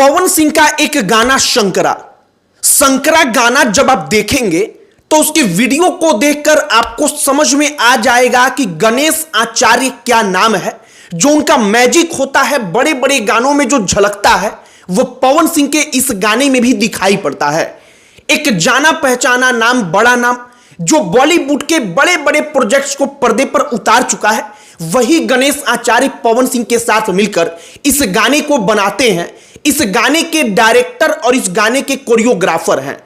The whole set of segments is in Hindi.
पवन सिंह का एक गाना शंकरा शंकरा गाना जब आप देखेंगे तो उसके वीडियो को देखकर आपको समझ में आ जाएगा कि गणेश आचार्य क्या नाम है। जो उनका मैजिक होता है बड़े बड़े गानों में जो झलकता है वो पवन सिंह के इस गाने में भी दिखाई पड़ता है। एक जाना पहचाना नाम, बड़ा नाम, जो बॉलीवुड के बड़े बड़े प्रोजेक्ट्स को पर्दे पर उतार चुका है, वही गणेश आचार्य पवन सिंह के साथ मिलकर इस गाने को बनाते हैं। इस गाने के डायरेक्टर और इस गाने के कोरियोग्राफर हैं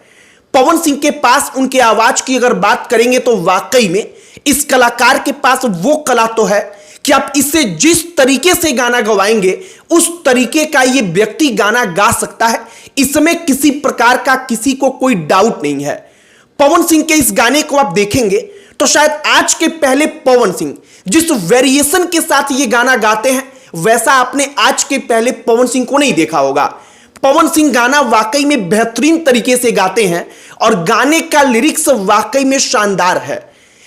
पवन सिंह के पास। उनके आवाज की अगर बात करेंगे तो वाकई में इस कलाकार के पास वो कला तो है कि आप इससे जिस तरीके से गाना गवाएंगे उस तरीके का ये व्यक्ति गाना गा सकता है। इसमें किसी प्रकार का किसी को कोई डाउट नहीं है। पवन सिंह के इस गाने को आप देखेंगे तो शायद आज के पहले पवन सिंह जिस वेरिएशन के साथ ये गाना गाते हैं वैसा आपने आज के पहले पवन सिंह को नहीं देखा होगा। पवन सिंह गाना वाकई में बेहतरीन तरीके से गाते हैं और गाने का लिरिक्स वाकई में शानदार है।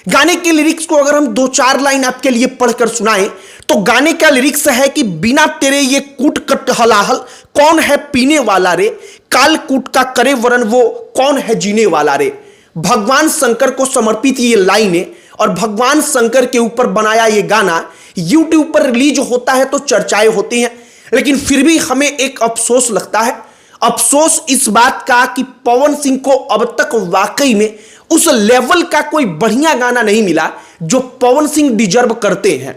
गाने के लिरिक्स को अगर हम दो चार लाइन आपके लिए पढ़कर सुनाएं तो गाने का लिरिक्स है कि बिना तेरे ये कूट कट हलाहल, कौन है पीने वाला रे, काल कूट का करे वरन वो कौन है जीने वाला रे। भगवान शंकर को समर्पित ये लाइनें और भगवान शंकर के ऊपर बनाया ये गाना YouTube पर रिलीज होता है तो चर्चाएं होती हैं, लेकिन फिर भी हमें एक अफसोस लगता है। अफसोस इस बात का कि पवन सिंह को अब तक वाकई में उस लेवल का कोई बढ़िया गाना नहीं मिला जो पवन सिंह डिजर्व करते हैं।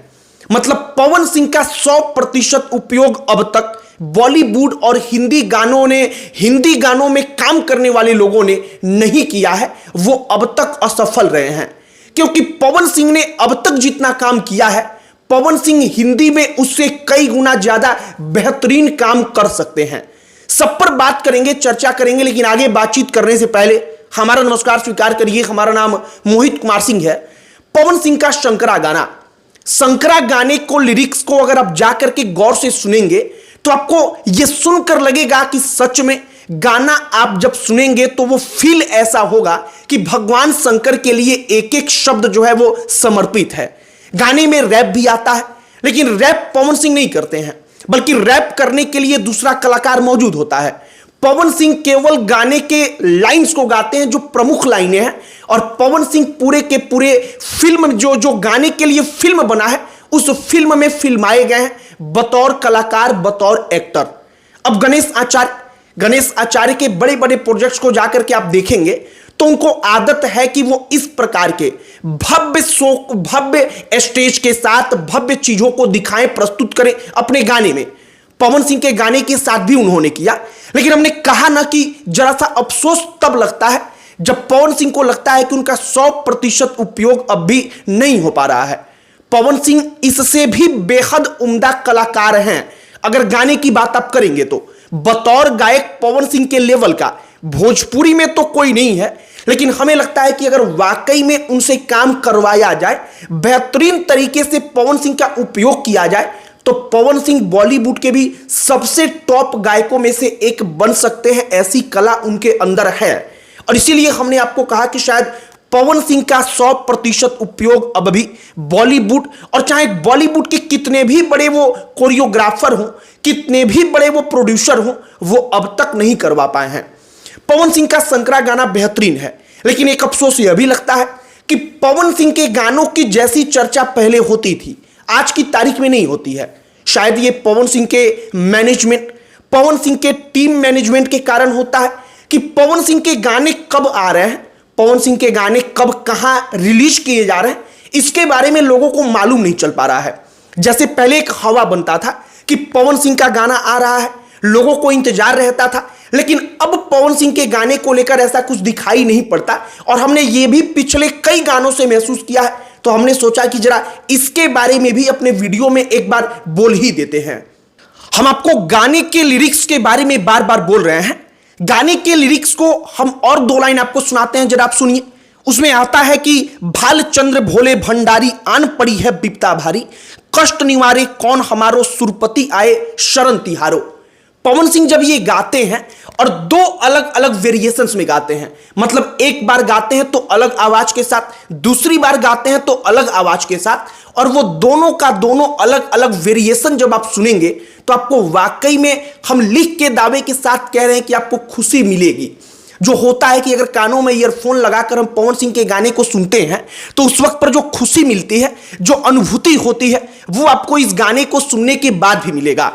मतलब पवन सिंह का 100% उपयोग अब तक बॉलीवुड और हिंदी गानों में काम करने वाले लोगों ने नहीं किया है। वो अब तक असफल रहे हैं क्योंकि पवन सिंह ने अब तक जितना काम किया है पवन सिंह हिंदी में उससे कई गुना ज्यादा बेहतरीन काम कर सकते हैं। सब पर बात करेंगे, चर्चा करेंगे, लेकिन आगे बातचीत करने से पहले हमारा नमस्कार स्वीकार करिए। हमारा नाम मोहित कुमार सिंह है। पवन सिंह का शंकरा गाने को लिरिक्स को अगर आप जाकर के गौर से सुनेंगे तो आपको यह सुनकर लगेगा कि सच में गाना आप जब सुनेंगे तो वो फील ऐसा होगा कि भगवान शंकर के लिए एक एक शब्द जो है वो समर्पित है। गाने में रैप भी आता है, लेकिन रैप पवन सिंह नहीं करते हैं, बल्कि रैप करने के लिए दूसरा कलाकार मौजूद होता है। पवन सिंह केवल गाने के लाइंस को गाते हैं जो प्रमुख लाइनें हैं, और पवन सिंह पूरे के पूरे फिल्म जो गाने के लिए फिल्म बना है उस फिल्म में फिल्माए गए हैं बतौर कलाकार, बतौर एक्टर। अब गणेश आचार्य के बड़े बड़े प्रोजेक्ट्स को जाकर के आप देखेंगे तो उनको आदत है कि वो इस प्रकार के भव्य स्टेज के साथ भव्य चीजों को दिखाएं, प्रस्तुत करें अपने गाने में। पवन सिंह के गाने के साथ भी उन्होंने किया, लेकिन हमने कहा ना कि जरा सा अफसोस तब लगता है जब पवन सिंह को लगता है कि उनका 100% उपयोग अब भी नहीं हो पा रहा है। पवन सिंह इससे भी बेहद उम्दा कलाकार हैं। अगर गाने की बात आप करेंगे तो बतौर गायक पवन सिंह के लेवल का भोजपुरी में तो कोई नहीं है, लेकिन हमें लगता है कि अगर वाकई में उनसे काम करवाया जाए, बेहतरीन तरीके से पवन सिंह का उपयोग किया जाए, तो पवन सिंह बॉलीवुड के भी सबसे टॉप गायकों में से एक बन सकते हैं। ऐसी कला उनके अंदर है और इसीलिए हमने आपको कहा कि शायद पवन सिंह का 100% उपयोग अब भी बॉलीवुड, और चाहे बॉलीवुड के कितने भी बड़े वो कोरियोग्राफर हों, कितने भी बड़े वो प्रोड्यूसर हों, वो अब तक नहीं करवा पाए हैं। पवन सिंह का शंकरा गाना बेहतरीन है, लेकिन एक अफसोस यह भी लगता है कि पवन सिंह के गानों की जैसी चर्चा पहले होती थी आज की तारीख में नहीं होती है। शायद ये पवन सिंह के मैनेजमेंट, पवन सिंह के टीम मैनेजमेंट के कारण होता है कि पवन सिंह के गाने कब आ रहे हैं, पवन सिंह के गाने कब कहां रिलीज किए जा रहे हैं, इसके बारे में लोगों को मालूम नहीं चल पा रहा है। जैसे पहले एक हवा बनता था कि पवन सिंह का गाना आ रहा है, लोगों को इंतजार रहता था, लेकिन अब पवन सिंह के गाने को लेकर ऐसा कुछ दिखाई नहीं पड़ता। और हमने ये भी पिछले कई गानों से महसूस किया है, तो हमने सोचा कि जरा इसके बारे में भी अपने वीडियो में एक बार बोल ही देते हैं। हम आपको गाने के लिरिक्स के बारे में बार बार बोल रहे हैं। गाने के लिरिक्स को हम और दो लाइन आपको सुनाते हैं, जरा आप सुनिए। उसमें आता है कि भालचंद्र भोले भंडारी, आन पड़ी है विपता भारी, कष्ट निवारे कौन हमारो, सुरपति आए शरण तिहारो। पवन सिंह जब ये गाते हैं और दो अलग अलग वेरिएशंस में गाते हैं, मतलब एक बार गाते हैं तो अलग आवाज के साथ, दूसरी बार गाते हैं तो अलग आवाज के साथ, और वो दोनों का दोनों अलग अलग वेरिएशन जब आप सुनेंगे तो आपको वाकई में हम लिख के दावे के साथ कह रहे हैं कि आपको खुशी मिलेगी। जो होता है कि अगर कानों में ईयरफोन लगाकर हम पवन सिंह के गाने को सुनते हैं तो उस वक्त पर जो खुशी मिलती है, जो अनुभूति होती है, वो आपको इस गाने को सुनने के बाद भी मिलेगा।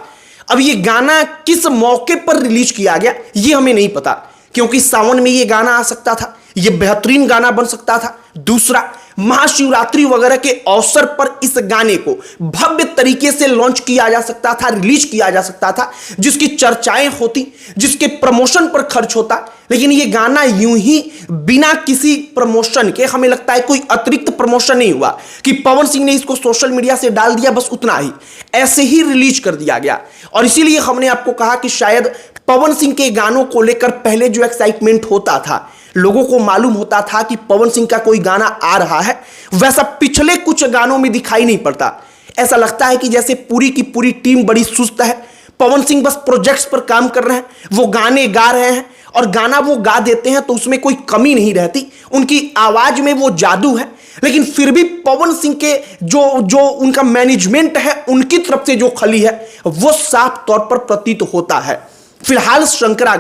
अब ये गाना किस मौके पर रिलीज किया गया ये हमें नहीं पता, क्योंकि सावन में ये गाना आ सकता था, ये बेहतरीन गाना बन सकता था। दूसरा, महाशिवरात्रि वगैरह के अवसर पर इस गाने को भव्य तरीके से लॉन्च किया जा सकता था, रिलीज किया जा सकता था, जिसकी चर्चाएं होती, जिसके प्रमोशन पर खर्च होता। लेकिन ये गाना यूं ही बिना किसी प्रमोशन के, हमें लगता है कोई अतिरिक्त प्रमोशन नहीं हुआ कि पवन सिंह ने इसको सोशल मीडिया से डाल दिया, बस उतना ही, ऐसे ही रिलीज कर दिया गया। और इसीलिए हमने आपको कहा कि शायद पवन सिंह के गानों को लेकर पहले जो एक्साइटमेंट होता था, लोगों को मालूम होता था कि पवन सिंह का कोई गाना आ रहा है, वैसा पिछले कुछ गानों में दिखाई नहीं पड़ता। ऐसा लगता है कि जैसे पूरी की पूरी टीम बड़ी सुस्त है, पवन सिंह बस प्रोजेक्ट्स पर काम कर रहे हैं, वो गाने गा रहे हैं, और गाना वो गा देते हैं तो उसमें कोई कमी नहीं रहती, उनकी आवाज में वो जादू है। लेकिन फिर भी पवन सिंह के जो उनका मैनेजमेंट है, उनकी तरफ से जो खली है, वो साफ तौर पर प्रतीत होता है। फिलहाल शंकरा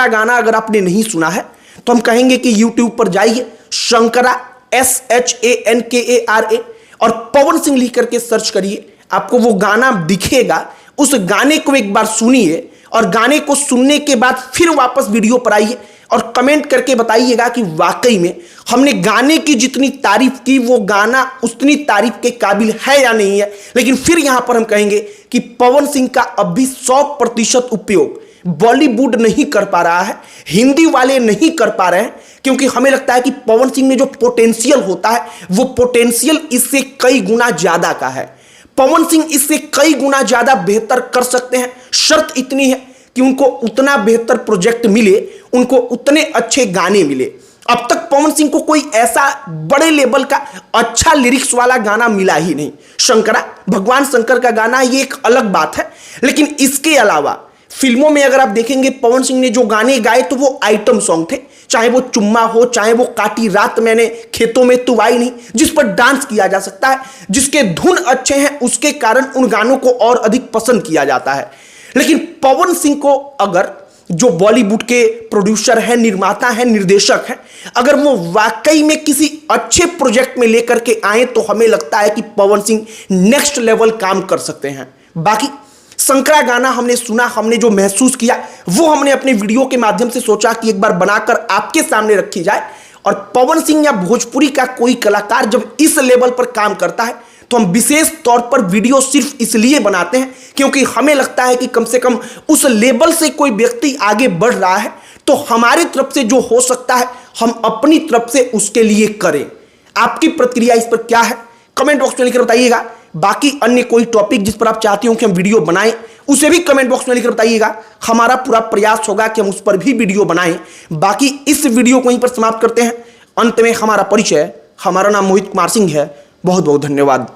गाना अगर आपने नहीं सुना है तो हम कहेंगे कि YouTube पर जाइए, शंकरा SHANKARA, और पवन सिंह लिख करके सर्च करिए, आपको वो गाना दिखेगा। उस गाने को एक बार सुनिए, और गाने को सुनने के बाद फिर वापस वीडियो पर आइए और कमेंट करके बताइएगा कि वाकई में हमने गाने की जितनी तारीफ की, वो गाना उतनी तारीफ के काबिल है या नहीं है। लेकिन फिर यहां पर हम कहेंगे कि पवन सिंह का अभी 100% उपयोग बॉलीवुड नहीं कर पा रहा है, हिंदी वाले नहीं कर पा रहे हैं, क्योंकि हमें लगता है कि पवन सिंह में जो पोटेंशियल होता है, वो पोटेंशियल इससे कई गुना ज्यादा का है। पवन सिंह इससे कई गुना ज्यादा बेहतर कर सकते हैं। शर्त इतनी है कि उनको उतना बेहतर प्रोजेक्ट मिले, उनको उतने अच्छे गाने मिले। अब तक पवन सिंह को कोई ऐसा बड़े लेवल का अच्छा लिरिक्स वाला गाना मिला ही नहीं। शंकरा, भगवान शंकर का गाना, ये एक अलग बात है, लेकिन इसके अलावा फिल्मों में अगर आप देखेंगे पवन सिंह ने जो गाने गाए तो वो आइटम सॉन्ग थे, चाहे वो चुम्मा हो, चाहे वो काटी रात मैंने खेतों में तू आई नहीं, जिस पर डांस किया जा सकता है, जिसके धुन अच्छे हैं, उसके कारण उन गानों को और अधिक पसंद किया जाता है। लेकिन पवन सिंह को अगर जो बॉलीवुड के प्रोड्यूसर हैं, निर्माता हैं, निर्देशक हैं, अगर वो वाकई में किसी अच्छे प्रोजेक्ट में लेकर के आए तो हमें लगता है कि पवन सिंह नेक्स्ट लेवल काम कर सकते हैं। बाकी शंकरा गाना हमने सुना, हमने जो महसूस किया वो हमने अपने वीडियो के माध्यम से सोचा कि एक बार बनाकर आपके सामने रखी जाए। और पवन सिंह या भोजपुरी का कोई कलाकार जब इस लेवल पर काम करता है तो हम विशेष तौर पर वीडियो सिर्फ इसलिए बनाते हैं क्योंकि हमें लगता है कि कम से कम उस लेवल से कोई व्यक्ति आगे बढ़ रहा है तो हमारी तरफ से जो हो सकता है हम अपनी तरफ से उसके लिए करें। आपकी प्रतिक्रिया इस पर क्या है, कमेंट बॉक्स में लिखकर बताइएगा। बाकी अन्य कोई टॉपिक जिस पर आप चाहते हो कि हम वीडियो बनाएं, उसे भी कमेंट बॉक्स में लिखकर बताइएगा। हमारा पूरा प्रयास होगा कि हम उस पर भी वीडियो बनाएं। बाकी इस वीडियो को यहीं पर समाप्त करते हैं। अंत में हमारा परिचय, हमारा नाम मोहित कुमार सिंह है। बहुत बहुत धन्यवाद।